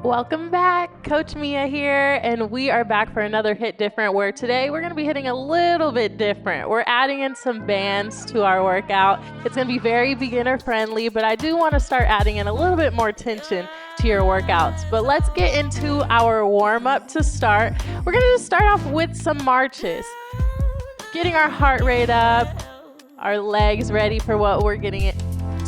Welcome back, Coach Mia here, and we are back for another Hit Different, where today we're going to be hitting a little bit different. We're adding in some bands to our workout. It's going to be very beginner friendly, but I do want to start adding in a little bit more tension to your workouts. But let's get into our warm-up to start. We're going to just start off with some marches, getting our heart rate up, our legs ready for what we're getting it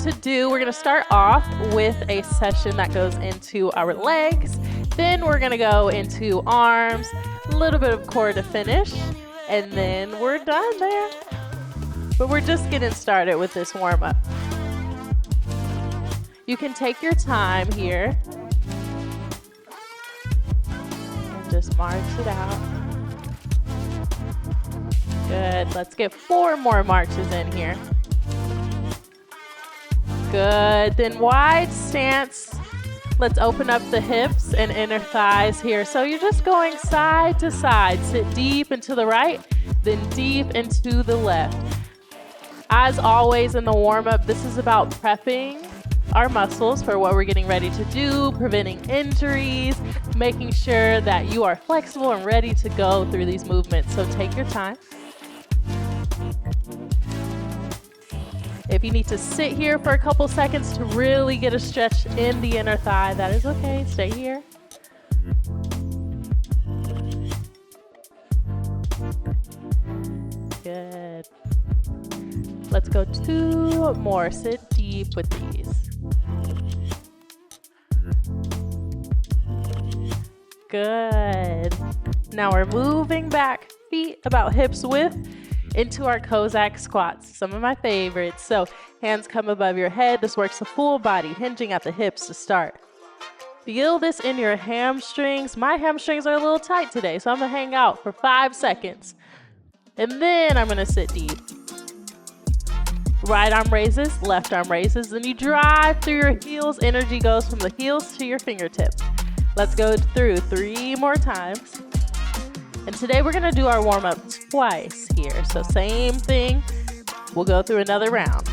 to do. We're going to start off with a session that goes into our legs. Then we're going to go into arms, a little bit of core to finish, and then we're done there. But we're just getting started with this warm-up. You can take your time here and just march it out. Good. Let's get 4 more marches in here. Good. Then wide stance. Let's open up the hips and inner thighs here. So you're just going side to side. Sit deep into the right, then deep into the left. As always in the warm-up, this is about prepping our muscles for what we're getting ready to do, preventing injuries, making sure that you are flexible and ready to go through these movements. So take your time. If you need to sit here for a couple seconds to really get a stretch in the inner thigh, that is okay. Stay here. Good. Let's go 2 more. Sit deep with these. Good. Now we're moving back, feet about hips width, into our Cossack squats, some of my favorites. So hands come above your head. This works the full body, hinging at the hips to start. Feel this in your hamstrings. My hamstrings are a little tight today, so I'm gonna hang out for 5 seconds. And then I'm gonna sit deep. Right arm raises, left arm raises, then you drive through your heels. Energy goes from the heels to your fingertips. Let's go through 3 more times. And today we're gonna do our warm-up twice here. So same thing, we'll go through another round.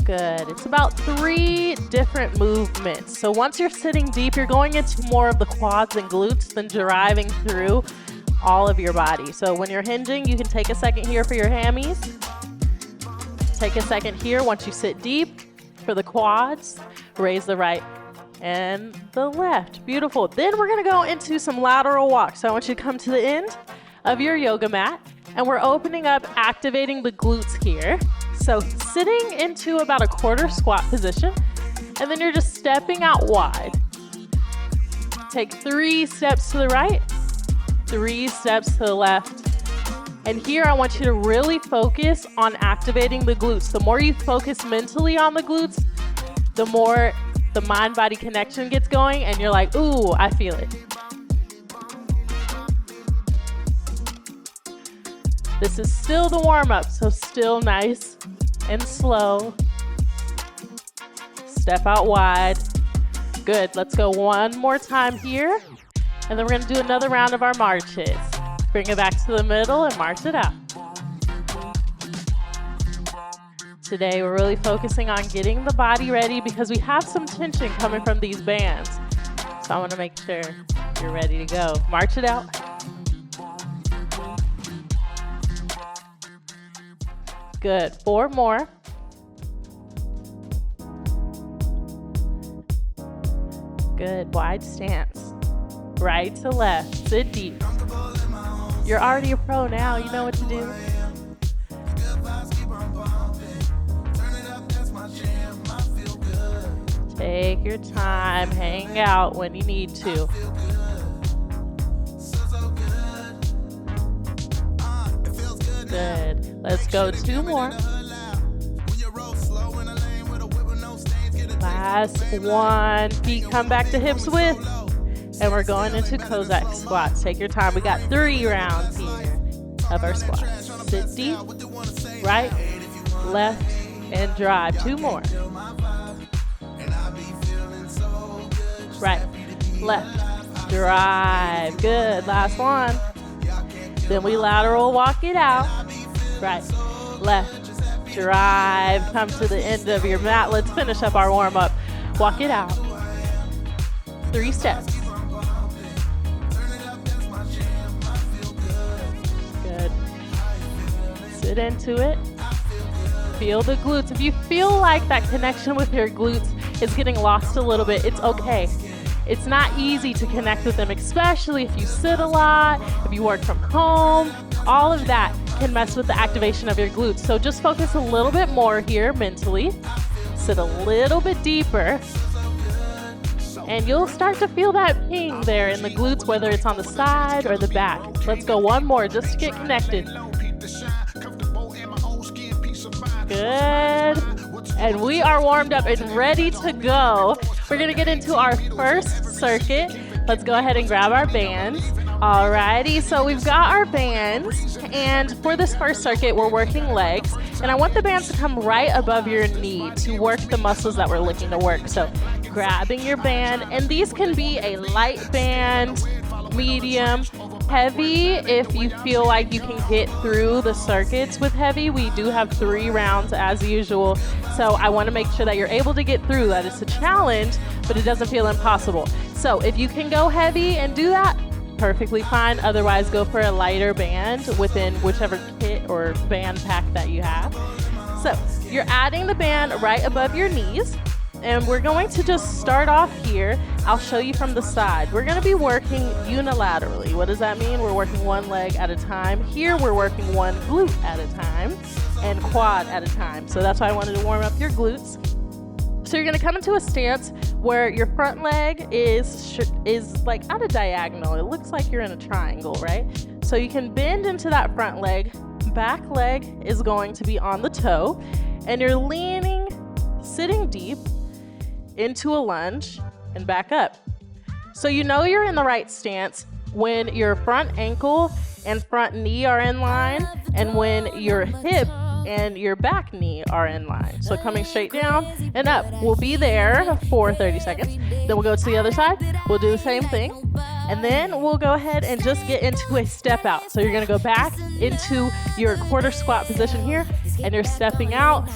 Good, it's about 3 different movements. So once you're sitting deep, you're going into more of the quads and glutes than driving through all of your body. So when you're hinging, you can take a second here for your hammies. Take a second here once you sit deep for the quads. Raise the right and the left. Beautiful. Then we're going to go into some lateral walks. So I want you to come to the end of your yoga mat, and we're opening up, activating the glutes here. So sitting into about a quarter squat position, and then you're just stepping out wide. Take 3 steps to the right, 3 steps to the left. And here I want you to really focus on activating the glutes. The more you focus mentally on the glutes, the more the mind-body connection gets going, and you're like, ooh, I feel it. This is still the warm-up, so still nice and slow. Step out wide. Good, let's go 1 more time here, and then we're gonna do another round of our marches. Bring it back to the middle and march it out. Today, we're really focusing on getting the body ready because we have some tension coming from these bands. So I want to make sure you're ready to go. March it out. Good. 4 more. Good. Wide stance. Right to left. Sit deep. You're already a pro now. You know what to do. Take your time, hang out when you need to. Good. Let's go 2 more. Last 1. Feet come back to hips width. And we're going into Cossack squats. Take your time. We got 3 rounds here of our squats. Sit deep, right, left, and drive. 2 more. Right, left, drive. Good. Last 1. Then we lateral walk it out. Right, left, drive, come to the end of your mat. Let's finish up our warm-up. Walk it out. 3 steps. Good. Sit into it. Feel the glutes. If you feel like that connection with your glutes is getting lost a little bit, it's okay. It's not easy to connect with them, especially if you sit a lot, if you work from home. All of that can mess with the activation of your glutes. So just focus a little bit more here mentally. Sit a little bit deeper. And you'll start to feel that ping there in the glutes, whether it's on the side or the back. Let's go one more just to get connected. Good. And we are warmed up and ready to go. We're gonna get into our first circuit. Let's go ahead and grab our bands. Alrighty, so we've got our bands, and for this first circuit, we're working legs, and I want the bands to come right above your knee to work the muscles that we're looking to work. So grabbing your band, and these can be a light band, medium, heavy. If you feel like you can get through the circuits with heavy, we do have 3 rounds as usual. So I want to make sure that you're able to get through that. It's a challenge, but it doesn't feel impossible. So if you can go heavy and do that, perfectly fine. Otherwise, go for a lighter band within whichever kit or band pack that you have. So you're adding the band right above your knees. And we're going to just start off here. I'll show you from the side. We're going to be working unilaterally. What does that mean? We're working one leg at a time. Here we're working one glute at a time and quad at a time. So that's why I wanted to warm up your glutes. So you're going to come into a stance where your front leg is like at a diagonal. It looks like you're in a triangle, right? So you can bend into that front leg. Back leg is going to be on the toe, and you're leaning, sitting deep into a lunge and back up. So you know you're in the right stance when your front ankle and front knee are in line, and when your hip and your back knee are in line. So coming straight down and up. We'll be there for 30 seconds. Then we'll go to the other side. We'll do the same thing. And then we'll go ahead and just get into a step out. So you're gonna go back into your quarter squat position here, and you're stepping out.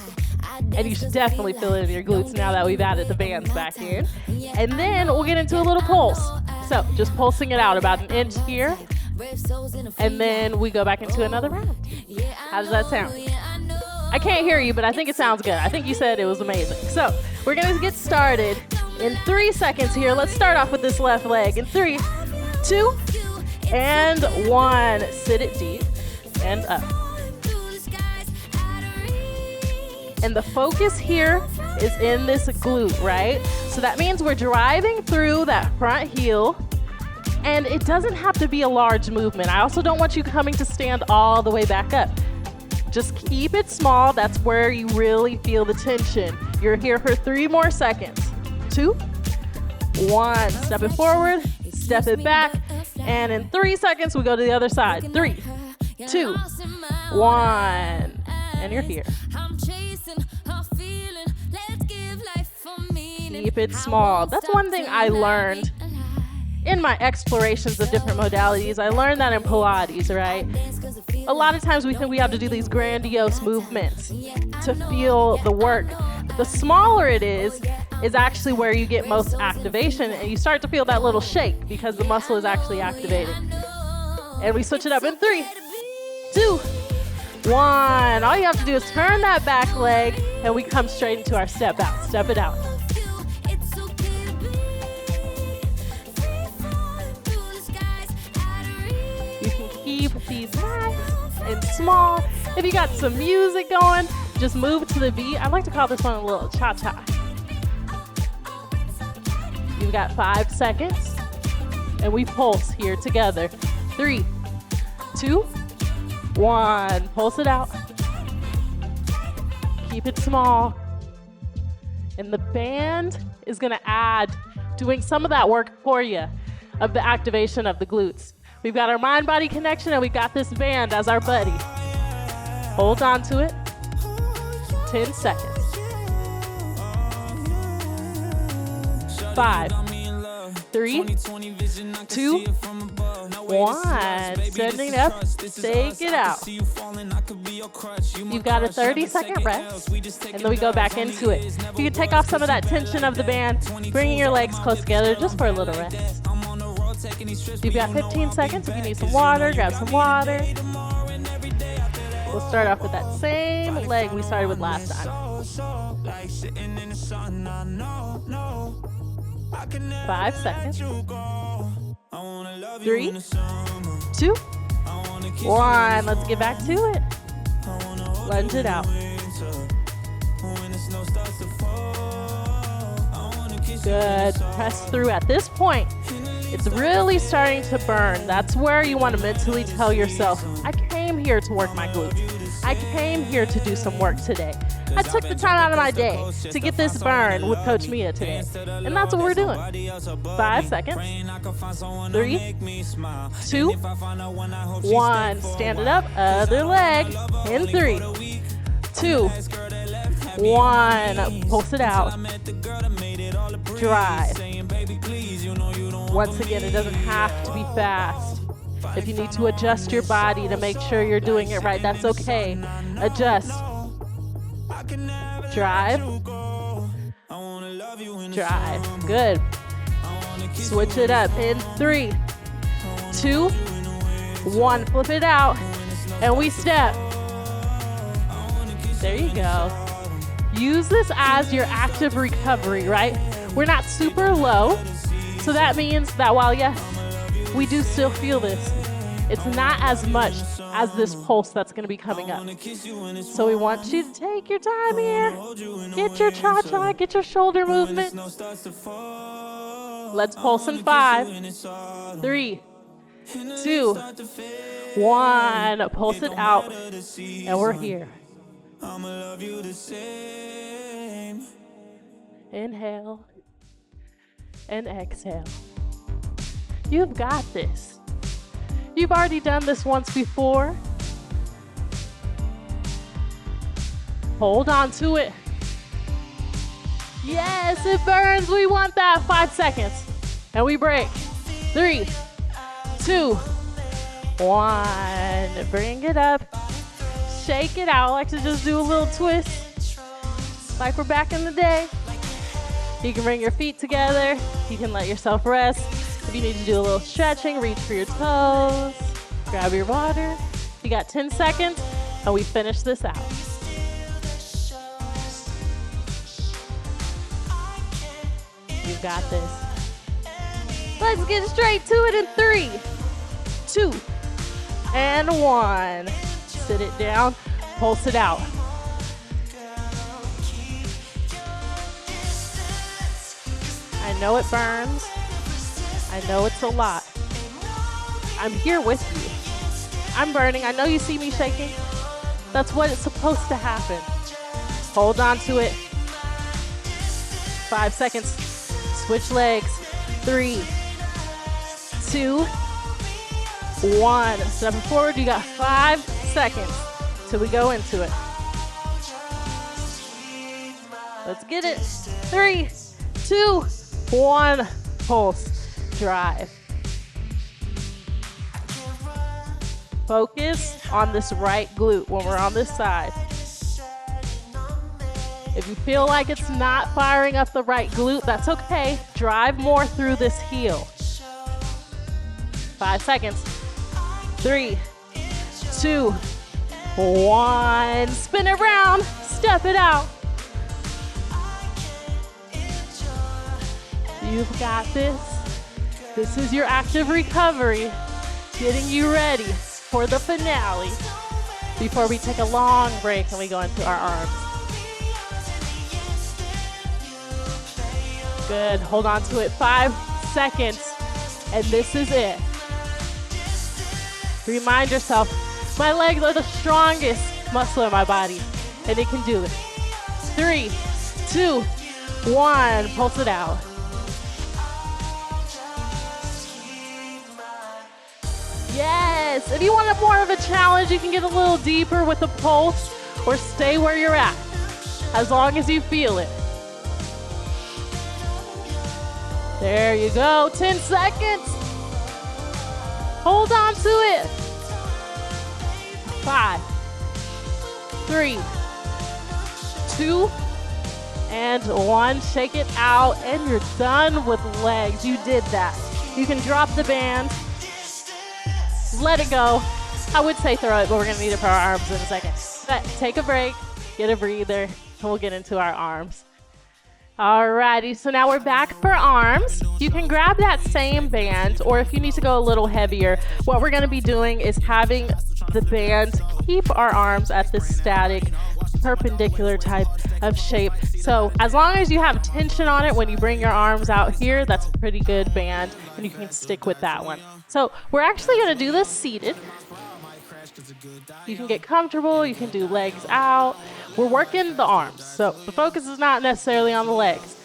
And you should definitely feel it in your glutes now that we've added the bands back in. And then we'll get into a little pulse. So just pulsing it out about an inch here. And then we go back into another round. How does that sound? I can't hear you, but I think it sounds good. I think you said it was amazing. So we're gonna get started in 3 seconds here. Let's start off with this left leg in 3, 2, and 1. Sit it deep and up. And the focus here is in this glute, right? So that means we're driving through that front heel, and it doesn't have to be a large movement. I also don't want you coming to stand all the way back up. Just keep it small. That's where you really feel the tension. You're here for 3 more seconds. 2, 1. Step it forward, step it back, and in 3 seconds, we go to the other side. 3, 2, 1, and you're here. Keep it small. That's one thing I learned in my explorations of different modalities. I learned that in Pilates, right? A lot of times we think we have to do these grandiose movements to feel the work. The smaller it is actually where you get most activation, and you start to feel that little shake because the muscle is actually activated. And we switch it up in 3, 2, 1. All you have to do is turn that back leg, and we come straight into our step out. Step it out. You can keep these nice and small. If you got some music going, just move to the beat. I like to call this one a little cha-cha. You've got 5 seconds, and we pulse here together. 3, 2, 1. Pulse it out. Keep it small. And the band is gonna add, doing some of that work for you, of the activation of the glutes. We've got our mind-body connection, and we've got this band as our buddy. Hold on to it. 10 seconds. 5, 3, 2, 1. Standing up, take it out. You've got a 30-second rest, and then we go back into it. You can take off some of that tension of the band, bringing your legs close together just for a little rest. You've got 15 seconds. If you need some water, grab some water. We'll start off with that same leg we started with last time. 5 seconds. 3, 2, 1. Let's get back to it. Lunge it out. Good. Press through. At this point, it's really starting to burn. That's where you want to mentally tell yourself, I came here to work my glutes. I came here to do some work today. I took the time out of my day to get this burn with Coach Mia today. And that's what we're doing. 5 seconds. 3, 2, 1. Stand it up. Other leg. In 3, 2, 1. Pulse it out. Drive. Once again, it doesn't have to be fast. If you need to adjust your body to make sure you're doing it right, that's okay. Adjust. Drive. Drive. Good. Switch it up in 3, 2, 1. Flip it out. And we step. There you go. Use this as your active recovery, right? We're not super low. So that means that while, yes, we do still feel this, it's not as much as this pulse that's going to be coming up. So we want you to take your time here. Get your cha-cha, get your shoulder movement. Let's pulse in 5, 3, 2, 1. Pulse it out. And we're here. Inhale. And exhale. You've got this. You've already done this once before. Hold on to it. Yes, it burns. We want that. 5 seconds. And we break. 3, 2, 1. Bring it up. Shake it out. I like to just do a little twist. Like we're back in the day. You can bring your feet together. You can let yourself rest. If you need to do a little stretching, reach for your toes. Grab your water. You got 10 seconds, and we finish this out. You got this. Let's get straight to it in 3, 2, and 1. Sit it down. Pulse it out. I know it burns. I know it's a lot. I'm here with you. I'm burning. I know you see me shaking. That's what it's supposed to happen. Hold on to it. 5 seconds. Switch legs. 3, 2, 1. Stepping forward. You got 5 seconds till we go into it. Let's get it. 3, 2, 1. Pulse. Drive. Focus on this right glute when we're on this side. If you feel like it's not firing up the right glute, that's okay. Drive more through this heel. 5 seconds. 3, 2, 1. Spin it around. Step it out. You've got this. This is your active recovery, getting you ready for the finale before we take a long break and we go into our arms. Good. Hold on to it. 5 seconds. And this is it. Remind yourself, my legs are the strongest muscle in my body, and it can do it. 3, 2, 1. Pulse it out. Yes. If you want more of a challenge, you can get a little deeper with the pulse or stay where you're at, as long as you feel it. There you go. 10 seconds. Hold on to it. 5, 3, 2, and 1. Shake it out, and you're done with legs. You did that. You can drop the band. Let it go. I would say throw it, but we're going to need it for our arms in a second. But take a break, get a breather, and we'll get into our arms. Alrighty, so now we're back for arms. You can grab that same band, or if you need to go a little heavier, what we're going to be doing is having the band keep our arms at this static, perpendicular type of shape. So as long as you have tension on it when you bring your arms out here, that's a pretty good band, and you can stick with that one. So we're actually going to do this seated. You can get comfortable, you can do legs out. We're working the arms, so the focus is not necessarily on the legs.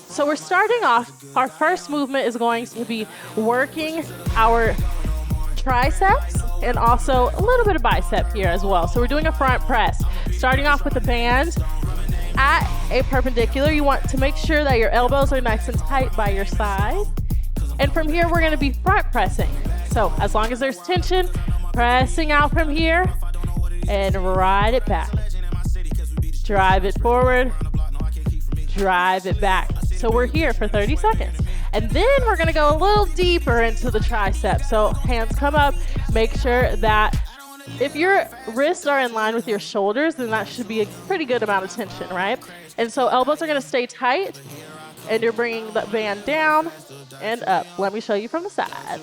So we're starting off, our first movement is going to be working our triceps and also a little bit of bicep here as well. So we're doing a front press. Starting off with the band at a perpendicular. You want to make sure that your elbows are nice and tight by your side. And from here, we're going to be front pressing. So as long as there's tension, pressing out from here and ride it back. Drive it forward, drive it back. So we're here for 30 seconds. And then we're gonna go a little deeper into the triceps. So hands come up, make sure that if your wrists are in line with your shoulders, then that should be a pretty good amount of tension, right? And so elbows are gonna stay tight, and you're bringing the band down and up. Let me show you from the side.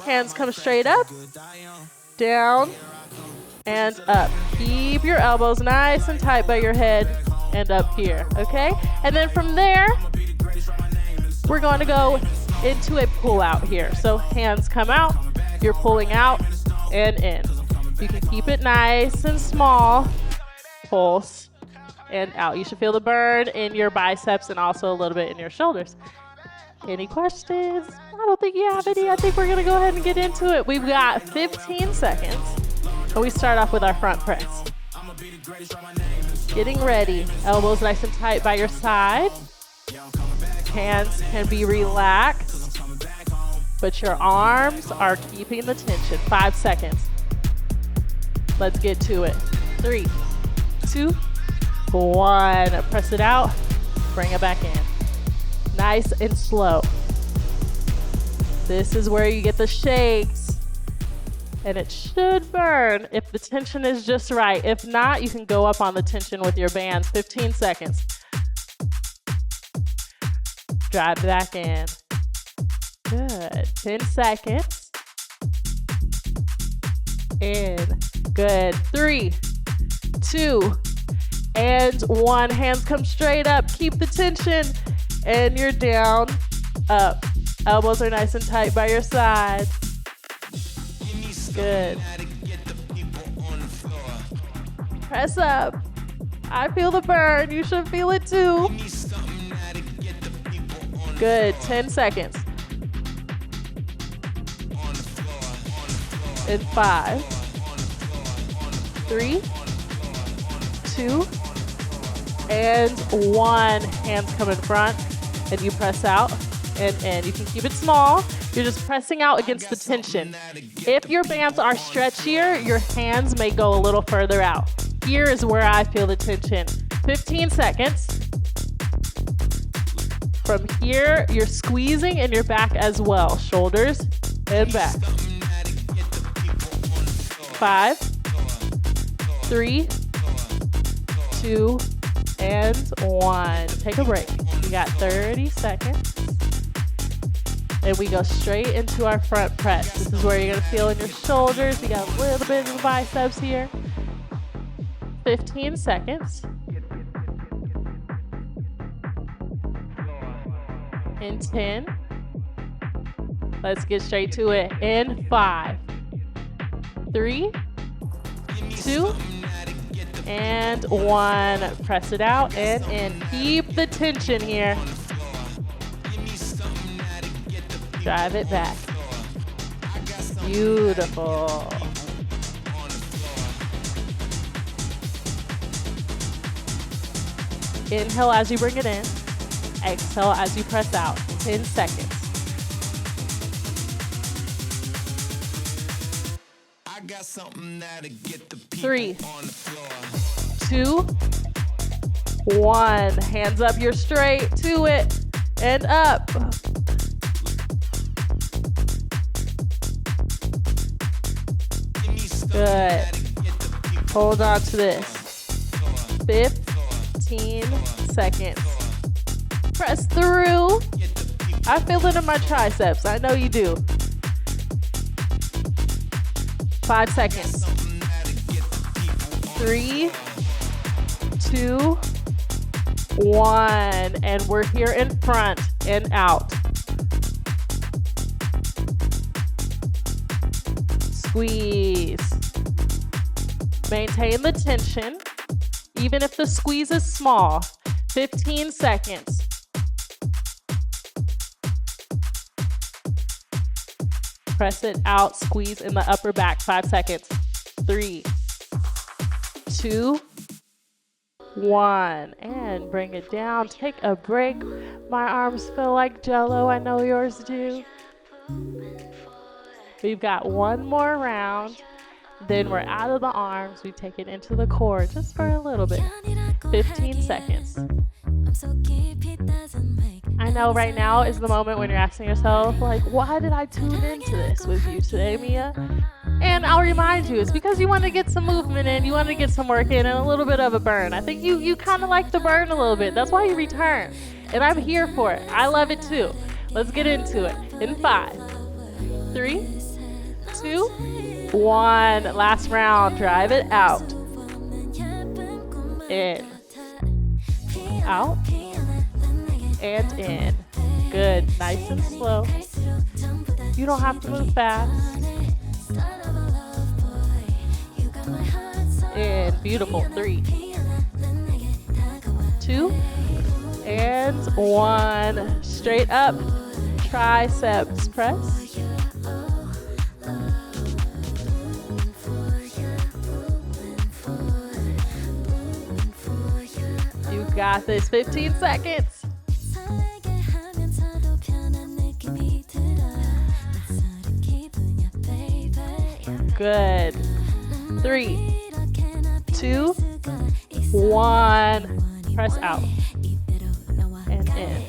Hands come straight up, down, and up. Keep your elbows nice and tight by your head and up here, okay? And then from there, we're going to go into a pull out here. So hands come out, you're pulling out and in. You can keep it nice and small. Pulse and out. You should feel the burn in your biceps and also a little bit in your shoulders. Any questions? I don't think you have any. I think we're gonna go ahead and get into it. We've got 15 seconds. And we start off with our front press. Getting ready. Elbows nice and tight by your side. Hands can be relaxed, but your arms are keeping the tension. 5 seconds. Let's get to it. 3, 2, 1. Press it out. Bring it back in. Nice and slow. This is where you get the shakes. And it should burn if the tension is just right. If not, you can go up on the tension with your bands. 15 seconds. Drive back in. Good. 10 seconds. In. Good. 3, 2, and 1. Hands come straight up. Keep the tension. And you're down, up. Elbows are nice and tight by your side. Good. Press up. I feel the burn. You should feel it too. Good. 10 seconds. In 5, 3, 2, and 1. Hands come in front, and you press out and in. You can keep it small. You're just pressing out against the tension. If your bands are stretchier, your hands may go a little further out. Here is where I feel the tension. 15 seconds. From here, you're squeezing in your back as well. Shoulders and back. 5, 3, 2, and 1. Take a break. You got 30 seconds. And we go straight into our front press. This is where you're gonna feel in your shoulders. You got a little bit of the biceps here. 15 seconds. In 10. Let's get straight to it. In 5, 3, 2, and 1. Press it out and in. Keep the tension here. Drive it back. Beautiful. Inhale as you bring it in. Exhale as you press out. 10 seconds. I got something that'll get the people 3, on the floor. 2, 1. Hands up, you're straight to it and up. Good. Hold on to this. 15 seconds. Press through. I feel it in my triceps. I know you do. 5 seconds. 3, 2, 1. And we're here in front and out. Squeeze. Maintain the tension, even if the squeeze is small. 15 seconds. Press it out, squeeze in the upper back. 5 seconds. 3, 2, 1. And bring it down. Take a break. My arms feel like Jell-O. I know yours do. We've got one more round. Then we're out of the arms. We take it into the core just for a little bit. 15 seconds. I know right now is the moment when you're asking yourself, like, why did I tune into this with you today, Mia? And I'll remind you, it's because you want to get some movement in, you want to get some work in, and a little bit of a burn. I think you kind of like the burn a little bit. That's why you return. And I'm here for it. I love it too. Let's get into it. In 5, 3, 2, 1. Last round. Drive it out. In. Out. And in. Good. Nice and slow. You don't have to move fast. In. Beautiful. 3, 2, and 1. Straight up. Triceps press. You got this. 15 seconds. Good. 3, 2, 1. Press out. And in.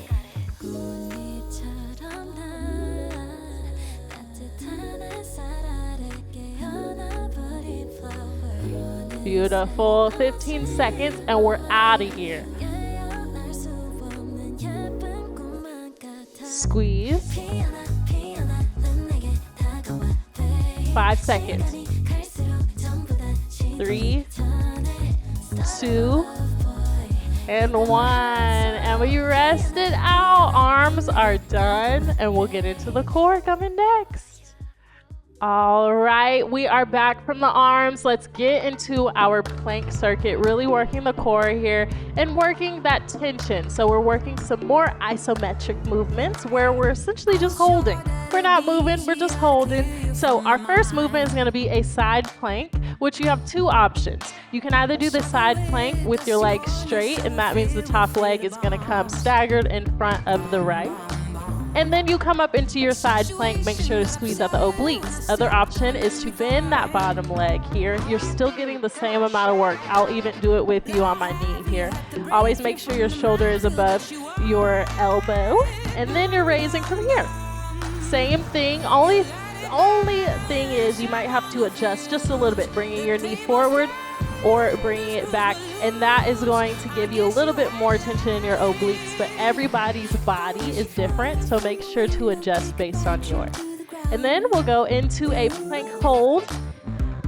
Beautiful. 15 seconds and we're out of here. Squeeze. 5 seconds. 3, 2, and 1. And when you rest it out, arms are done, and we'll get into the core coming next. All right, we are back from the arms. Let's get into our plank circuit, really working the core here and working that tension. So we're working some more isometric movements where we're essentially just holding. We're not moving, we're just holding. So our first movement is going to be a side plank, which you have 2 options. You can either do the side plank with your legs straight, and that means the top leg is going to come staggered in front of the right. And then you come up into your side plank, make sure to squeeze out the obliques. Other option is to bend that bottom leg here. You're still getting the same amount of work. I'll even do it with you on my knee here. Always make sure your shoulder is above your elbow. And then you're raising from here. Same thing, only thing is you might have to adjust just a little bit, bringing your knee forward or bringing it back, and that is going to give you a little bit more tension in your obliques, but everybody's body is different, so make sure to adjust based on yours. And then we'll go into a plank hold,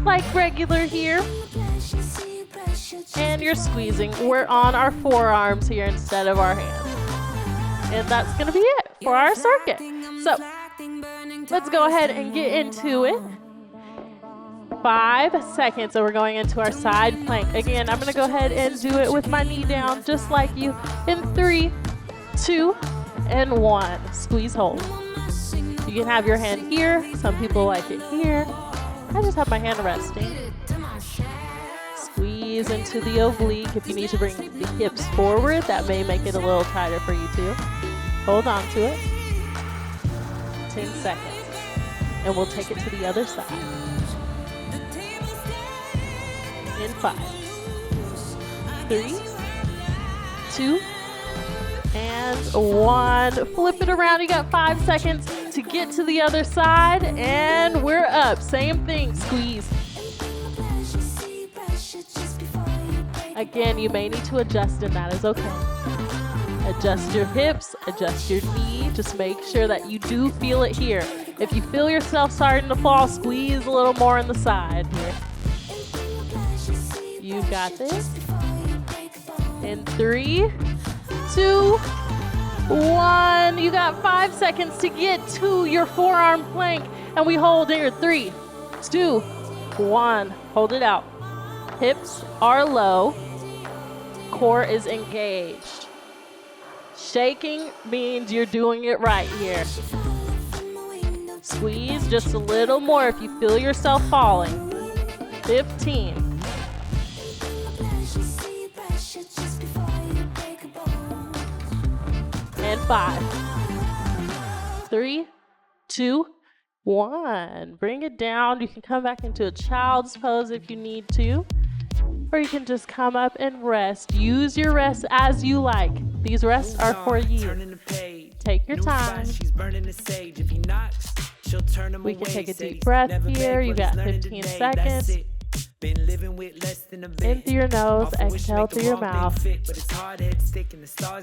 like regular here, and you're squeezing. We're on our forearms here instead of our hands, and that's going to be it for our circuit. So let's go ahead and get into it. 5 seconds, so we're going into our side plank. Again, I'm going to go ahead and do it with my knee down, just like you. In 3, 2, and 1. Squeeze, hold. You can have your hand here. Some people like it here. I just have my hand resting. Squeeze squeeze into the oblique. If you need to bring the hips forward, that may make it a little tighter for you too. Hold on to it. 10 seconds. And we'll take it to the other side. In 5, 3, 2, and 1. Flip it around. You got 5 seconds to get to the other side, and we're up. Same thing. Squeeze. Again, you may need to adjust, and that is okay. Adjust your hips, adjust your knee. Just make sure that you do feel it here. If you feel yourself starting to fall, squeeze a little more on the side here. You got this. In 3, 2, 1. You got 5 seconds to get to your forearm plank. And we hold here. 3, 2, 1. Hold it out. Hips are low. Core is engaged. Shaking means you're doing it right here. Squeeze just a little more if you feel yourself falling. 15. And 5, 3, 2, 1. Bring it down. You can come back into a child's pose if you need to. Or you can just come up and rest. Use your rest as you like. These rests are for you. Take your time. We can take a deep breath here. You got 15 seconds. In through your nose, exhale through your mouth.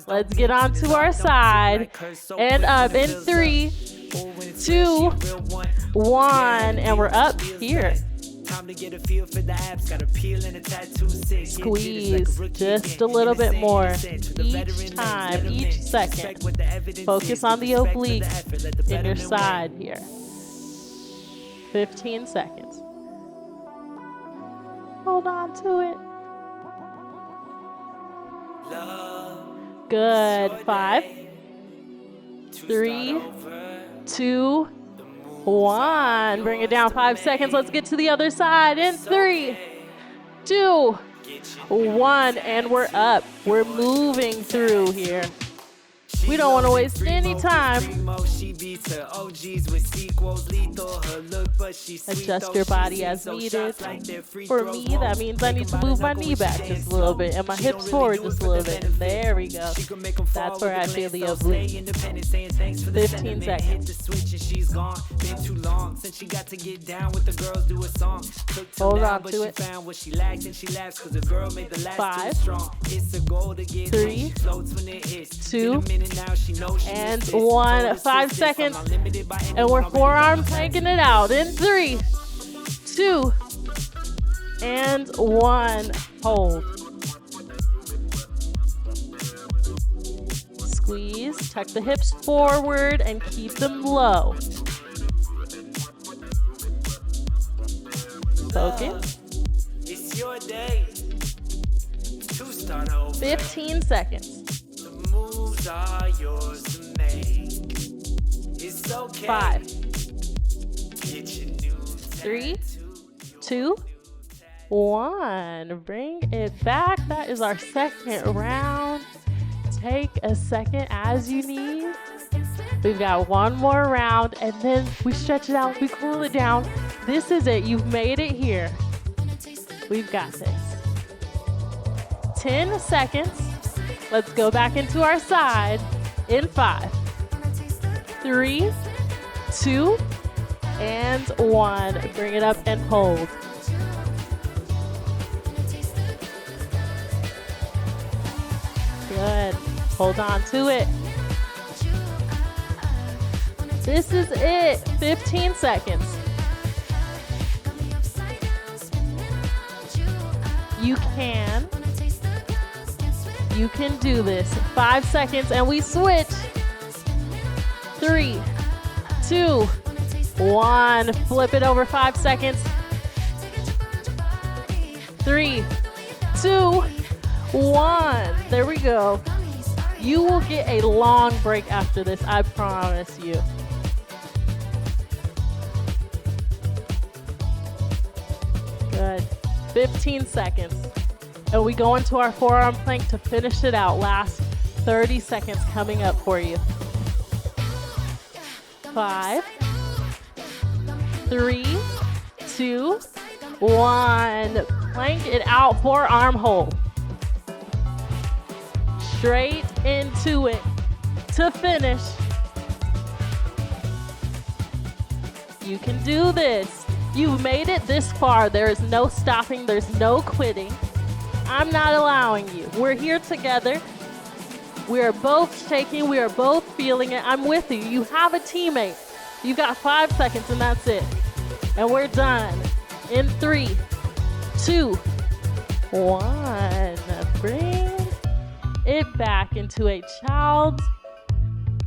Let's get on to our side. And up in 3, 2, 1. And we're up here. Squeeze just a little bit more each time, each second. Focus on the oblique in your side here. 15 seconds. Hold on to it. Good. 5, 3, 2, 1. Bring it down 5 seconds. Let's get to the other side in 3, 2, 1. And we're up. We're moving through here. We don't want to waste any time. Adjust your body as needed. For me, that means I need to move my knee back just a little bit and my hips forward just a little bit. There we go. That's where I feel the oblique. 15 seconds. Hold on to it. 5, 3, 2, and 1. 5 seconds. And we're forearm planking it out. In 3, 2, and 1. Hold. Squeeze. Tuck the hips forward and keep them low. Focus. It's your day to start over. 15 seconds. The moves are yours to make. It's okay. 5, Get your new 3, 2, 1. Bring it back. That is our second round. Take a second as you need. We've got one more round and then we stretch it out. We cool it down. This is it. You've made it here. We've got this. 10 seconds. Let's go back into our side in 5, 3, 2, and 1. Bring it up and hold. Good. Hold on to it. This is it. 15 seconds. You can do this. 5 seconds and we switch. 3, 2, 1. Flip it over 5 seconds. 3, 2, 1. There we go. You will get a long break after this, I promise you. Good. 15 seconds. And we go into our forearm plank to finish it out. Last 30 seconds coming up for you. 5, 3, 2, 1. Plank it out, forearm hold. Straight into it to finish. You can do this. You've made it this far. There is no stopping. There's no quitting. I'm not allowing you. We're here together. We are both shaking. We are both feeling it. I'm with you. You have a teammate. You've got 5 seconds and that's it. And we're done. In 3, 2, 1. Bring it back into a child's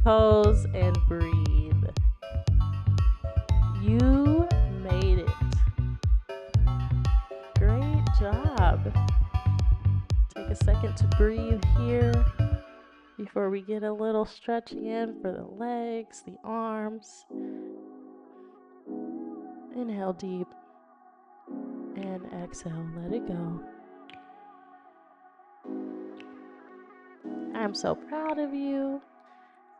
pose and breathe. You made it. Great job. Take a second to breathe here before we get a little stretching in for the legs, the arms. Inhale deep and exhale, let it go. I'm so proud of you.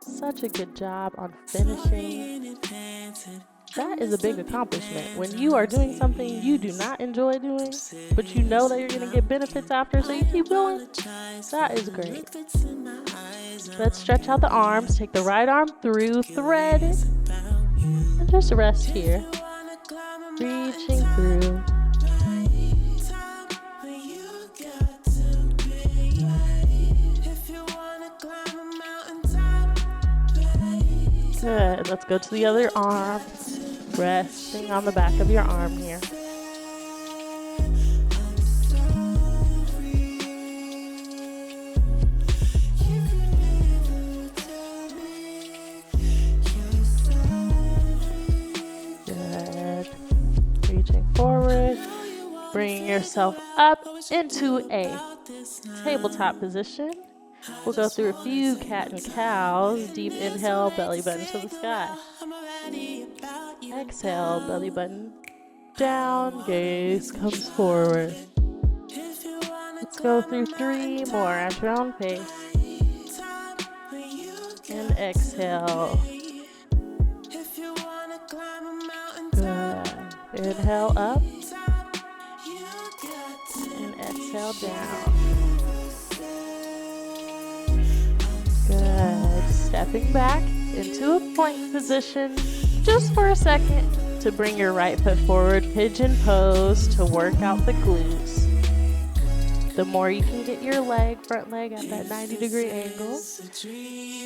Such a good job on finishing. That is a big accomplishment. When you are doing something you do not enjoy doing, but you know that you're going to get benefits after, so you keep going, that is great. Let's stretch out the arms. Take the right arm through, thread it, and just rest here. Reaching through. Good. Let's go to the other arm. Resting on the back of your arm here. Good. Reaching forward. Bringing yourself up into a tabletop position. We'll go through a few cat and cows. Deep inhale, belly button to the sky. Exhale, belly button down, gaze comes forward. Let's go through 3 more at your own pace. And exhale. Good. Inhale up. And exhale down. Good. Stepping back into a plank position just for a second to bring your right foot forward, pigeon pose to work out the glutes. The more you can get your front leg at that 90-degree angle,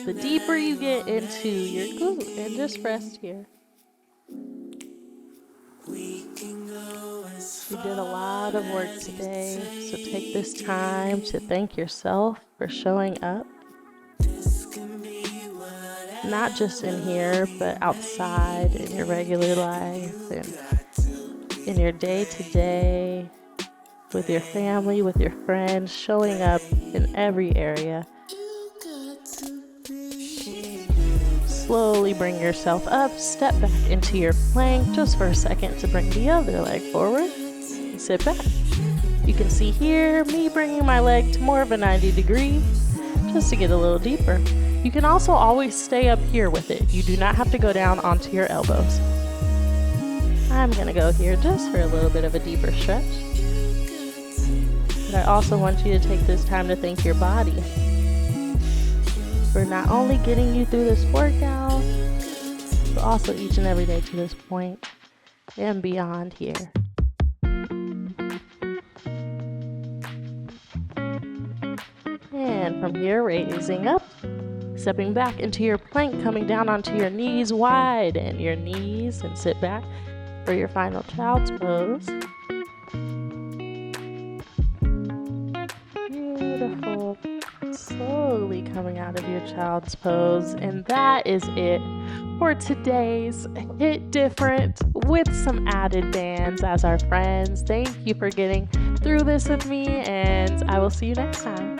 the deeper you get into your glute. And just rest here. You did a lot of work today, so take this time to thank yourself for showing up. Not just in here, but outside in your regular life and in your day-to-day, with your family, with your friends, showing up in every area. Slowly bring yourself up, step back into your plank just for a second to bring the other leg forward and sit back. You can see here me bringing my leg to more of a 90 degree just to get a little deeper. You can also always stay up here with it. You do not have to go down onto your elbows. I'm gonna go here just for a little bit of a deeper stretch. But I also want you to take this time to thank your body for not only getting you through this workout, but also each and every day to this point and beyond here. And from here, raising up, stepping back into your plank, coming down onto your knees, widen your knees, and sit back for your final child's pose. Beautiful. Slowly coming out of your child's pose. And that is it for today's Hit Different with some added bands as our friends. Thank you for getting through this with me, and I will see you next time.